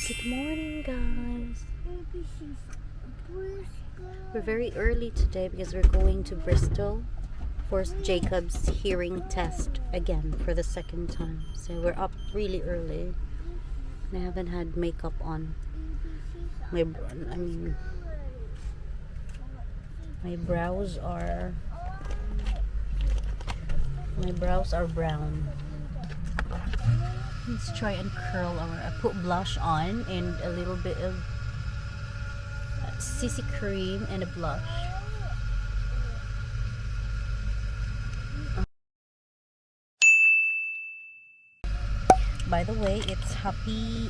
Good morning, guys. We're very early today because we're going to Bristol for Jacob's hearing test again for the second time. So we're up really early. I haven't had makeup on. My brows are brown. Let's try and curl I put blush on and a little bit of CC cream and a blush. By the way, it's happy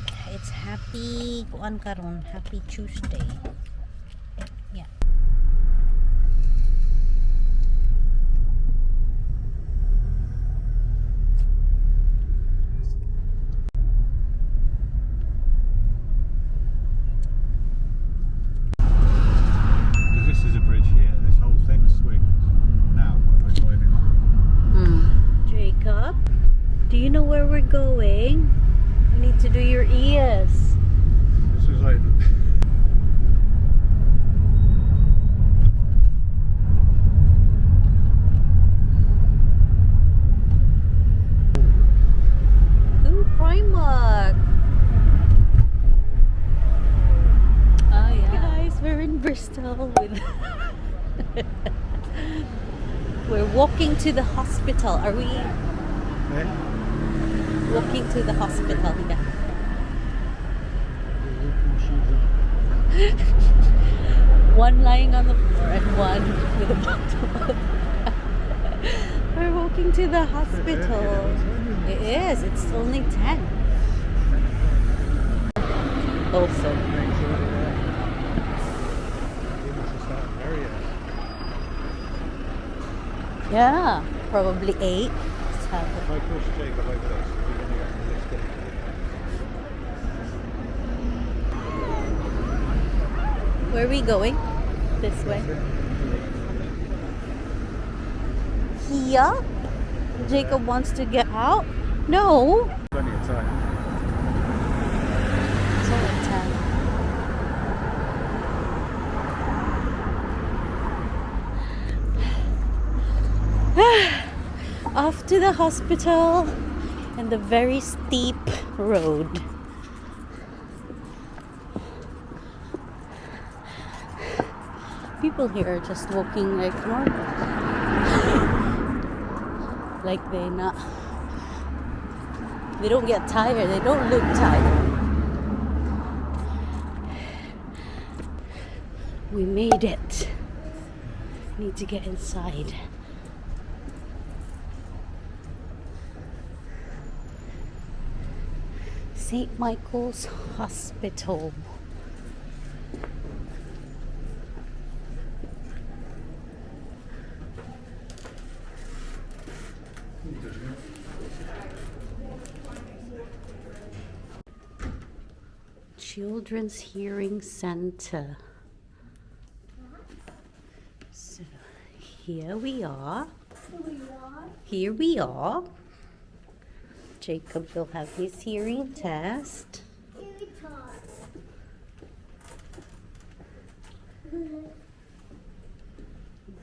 kuan karon, happy Tuesday. Yeah. This is a bridge here. This whole thing swings now when we're driving on. Jacob, do you know where we're going? You need to do your ears. This is like Ooh, primark. Oh yeah. Guys, we're in Bristol with we're walking to the hospital. Are we walking to the hospital? Yeah. One lying on the floor and one with a bottle of we're walking to the hospital. It is. It's only 10. Also. Yeah, probably 8. if I push Jacob over this, we're going to get in this game. Where are we going? This way. Here? Jacob wants to get out? No. Plenty of time. It's only 10. Off to the hospital and the very steep road. People here are just walking like normal. Like they don't get tired, they don't look tired. We made it. Need to get inside. St. Michael's Hospital. Children's Hearing Center. So here we are. Here we are. Jacob will have his hearing test.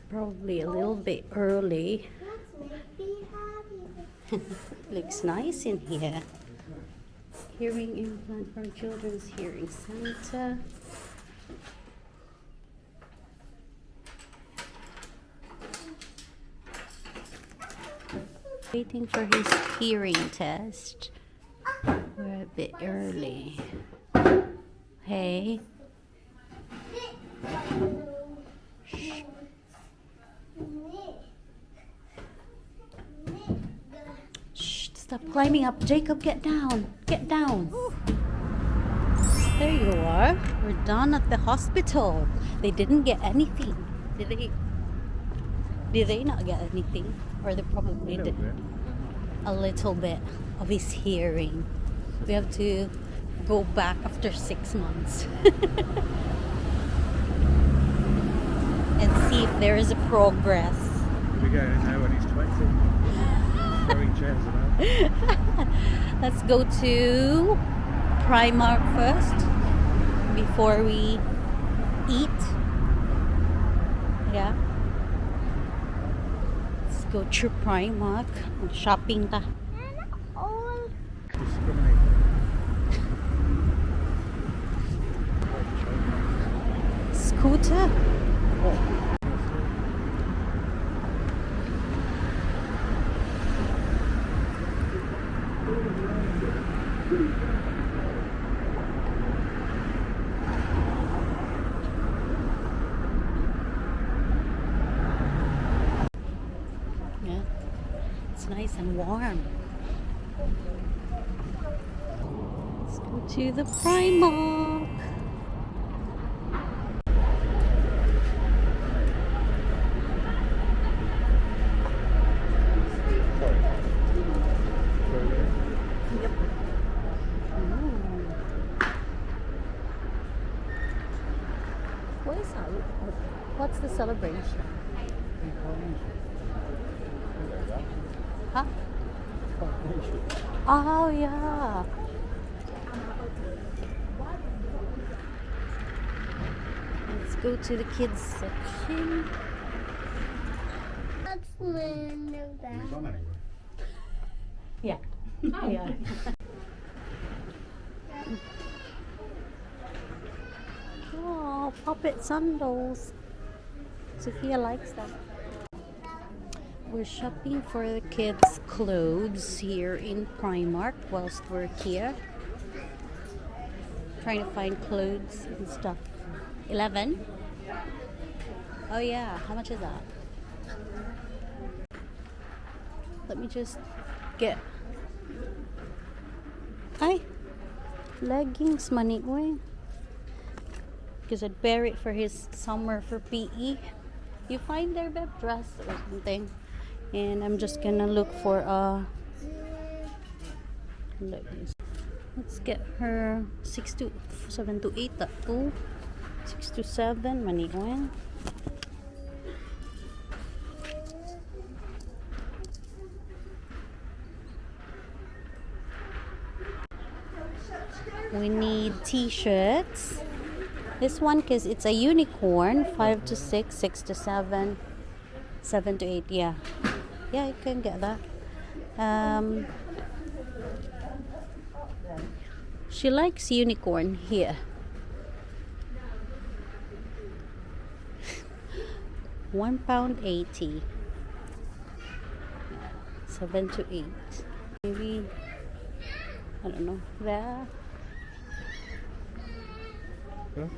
Probably a little bit early. Looks nice in here. Hearing implant from Children's Hearing Center. Waiting for his hearing test. We're a bit early. Hey. Shh. Shh, stop climbing up. Jacob, get down. Get down. There you are. We're done at the hospital. They didn't get anything. Did they? Did they not get anything? Or they probably did a little bit of his hearing. We have to go back after 6 months and see if there is a progress. We're going in now when he's 20. Throwing chairs around. Let's go to Primark first before we eat. Yeah. Let's go to Primark. Shopping ta. Discriminate. Scooter. Yeah. It's nice and warm. Let's go to the Primark. What is that? What's the celebration? Huh? Oh yeah. Let's go to the kids section. It's on anyway. Yeah. Oh yeah. Oh, puppet sandals. Sophia likes them. We're shopping for the kids' clothes here in Primark whilst we're here. Trying to find clothes and stuff. 11? Oh yeah, how much is that? Let me just get... Ay! Leggings, money ko because I'd wear it for his summer for PE. You find their bed dress or something, and I'm just gonna look for leggings. Let's get her 6 to 7 to 8 that too. 6 to 7 maniguan. We need t-shirts. This one, because it's a unicorn, 5 to 6, 6 to 7, 7 to 8. Yeah, yeah, you can get that. She likes unicorn here. £1.80. 7 to 8. Maybe, I don't know. There. Yeah.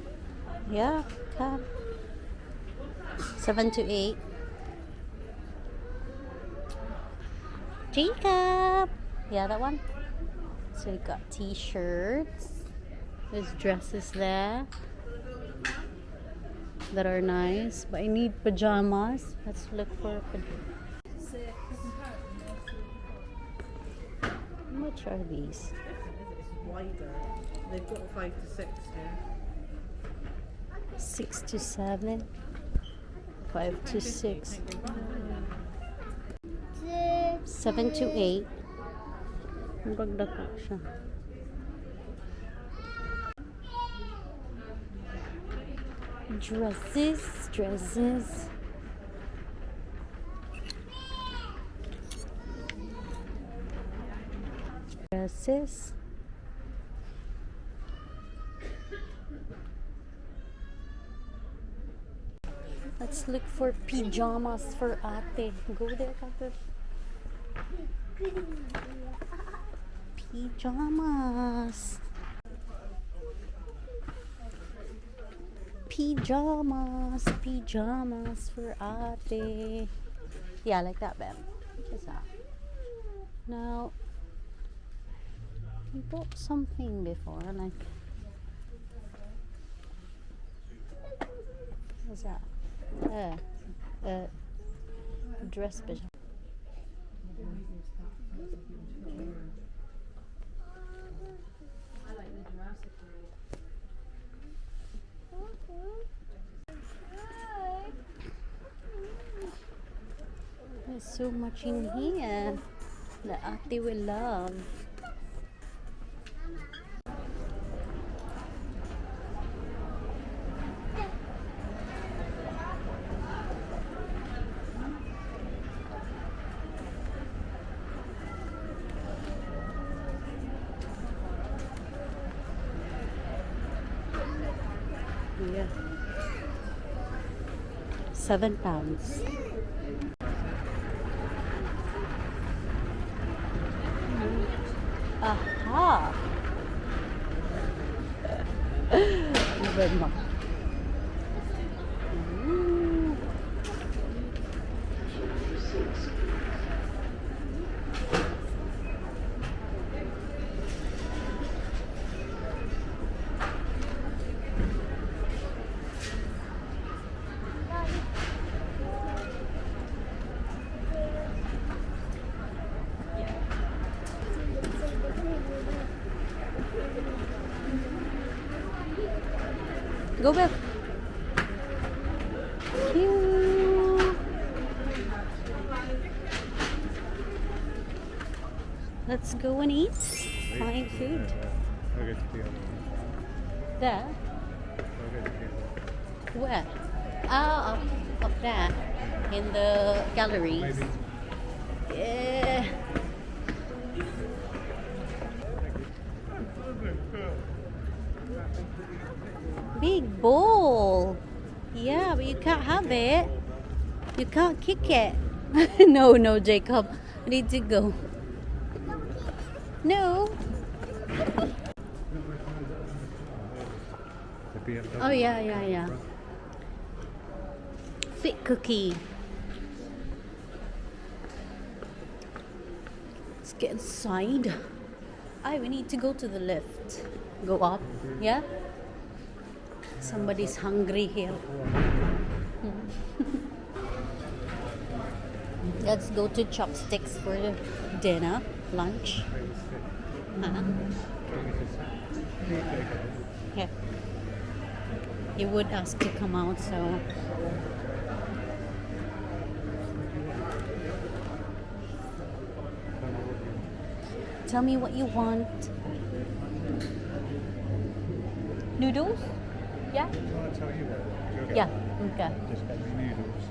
Yeah, okay. 7 to 8. Jacob! Yeah, that one. So we got t-shirts. There's dresses there that are nice. But I need pajamas. Let's look for pajamas. How much are these? It's wider. They've got 5 to 6 here. 6 to 7. 5 to 6. 7 to 8. Magdaka siya. Dresses. Let's look for pajamas for ate. Go there, Kate. Pajamas. Pajamas for ate. Yeah, like that, babe. What's that? Now, I bought something before, like. What's that? Dress pajama. There's so much in here that Ate will love. Yeah. £7. Aha! Even mo. Ooh. Go back. Cute. Let's go and eat. Find food. We'll go to the other one. There. We'll go to the other one. Where? Ah, up there. In the galleries. Maybe. Yeah. Big bowl. Yeah, but you can't have it. You can't kick it. No, Jacob. I need to go. No. The BMW. Oh, yeah. Fit cookie. Let's get inside. We need to go to the lift. Go up. Yeah? Somebody's hungry here. Let's go to Chopsticks for dinner, lunch. Huh? Yeah. He would ask to come out, so. Tell me what you want. Noodles? Yeah? I'll tell you what. You'll get Yeah. that. Okay. Just get me noodles.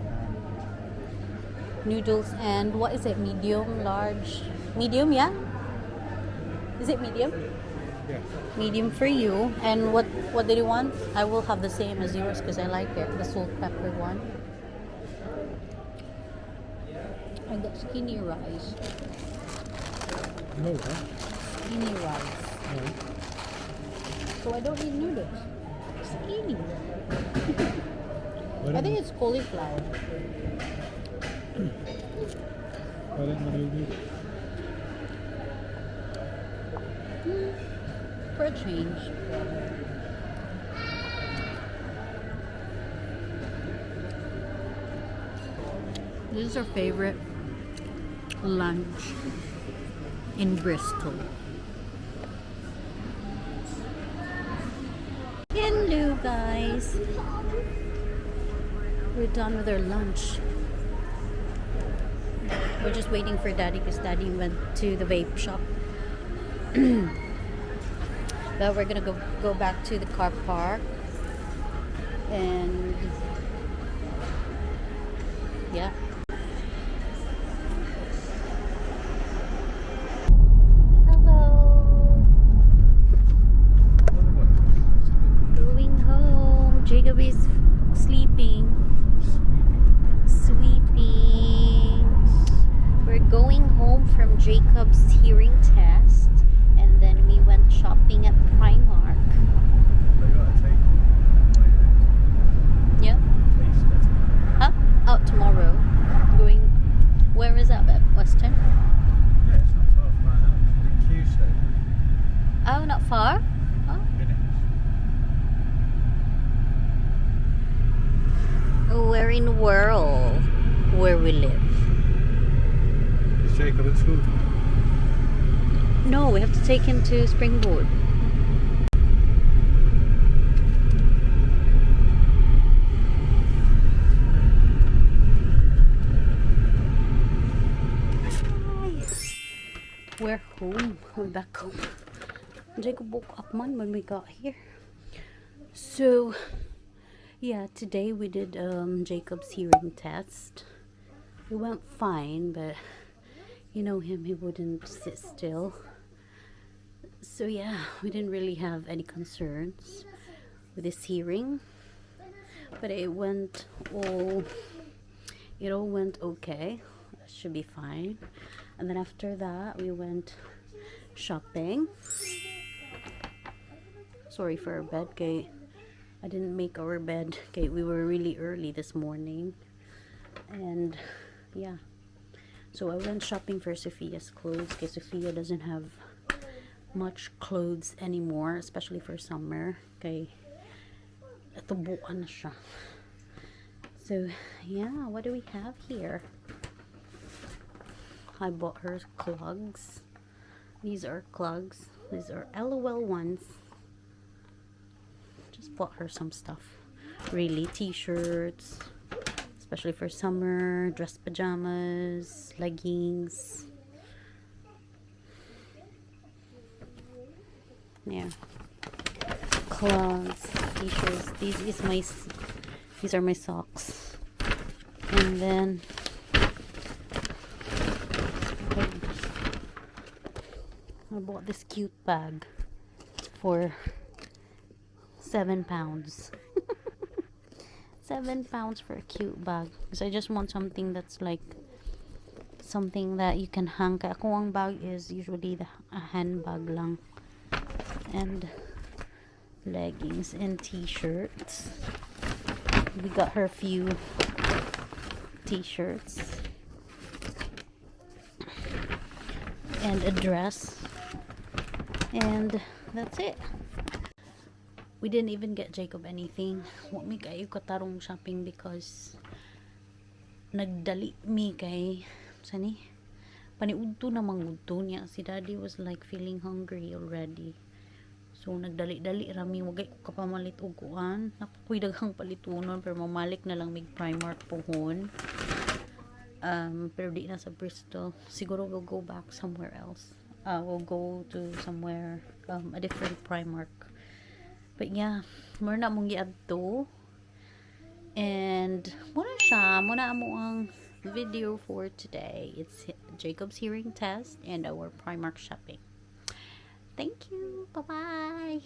Noodles and what is it? Medium, large? Medium, yeah? Is it medium? Yeah. Medium for you. And what did you want? I will have the same as yours because I like it. The salt pepper one. I got skinny rice. No, huh? Skinny rice. No. So I don't need noodles. Skinny. Why I don't think you- it's cauliflower. why don't you do noodles? For a change. This is our favorite lunch in Bristol. Hello guys. We're done with our lunch. We're just waiting for Daddy because Daddy went to the vape shop. But we're gonna go back to the car park and yeah. Hello. Going home. Jacob is sleeping. Sweeping. We're going home from Jacob's hearing test, and then we went shopping at Primark. They got a tape. Yeah. Taste it. Huh? Out tomorrow. Going. Where is that? At Western? Yeah, it's not far from our house. I think Tuesday. Oh, not far. Oh. We're in Whirl, where we live. Is Jacob at school? No, we have to take him to Springboard. We're home. We're back home. Jacob woke up when we got here. So, yeah, today we did Jacob's hearing test. It went fine, but you know him, he wouldn't sit still. So yeah, we didn't really have any concerns with his hearing. But it all went okay. Should be fine. And then after that, we went shopping. Sorry for our bed, Kate. I didn't make our bed, Kate. We were really early this morning. And yeah. So I went shopping for Sophia's clothes because Sophia doesn't have much clothes anymore, especially for summer. Okay. Tubuan na siya. So, yeah, what do we have here? I bought her clogs. These are clogs. These are LOL ones. Just bought her some stuff. Really, t-shirts, especially for summer, dress pajamas, leggings. Yeah. Clogs, t-shirts. These are my socks. And then I bought this cute bag for £7. £7 for a cute bag. Because I just want something that's like something that you can hang. Ako ang bag is usually a handbag lang. And leggings and t-shirts. We got her a few t-shirts and a dress, and that's it. We didn't even get Jacob anything. What mi kayo katarong shopping because nagdali mi kay sani paniudto na mangudto niya. Si daddy was like feeling hungry already. So, nagdali-dali rami. Wagay ko kapamalit og kuan. Napakoy daghang palitunon. Pero mamalik na lang mig primark pohon. Pero di na sa Bristol. Siguro we'll go back somewhere else. We'll go to somewhere, a different primark. But yeah, more na mong giadto. And, muna amo ang video for today. It's Jacob's hearing test and our primark shopping. Thank you. Bye-bye.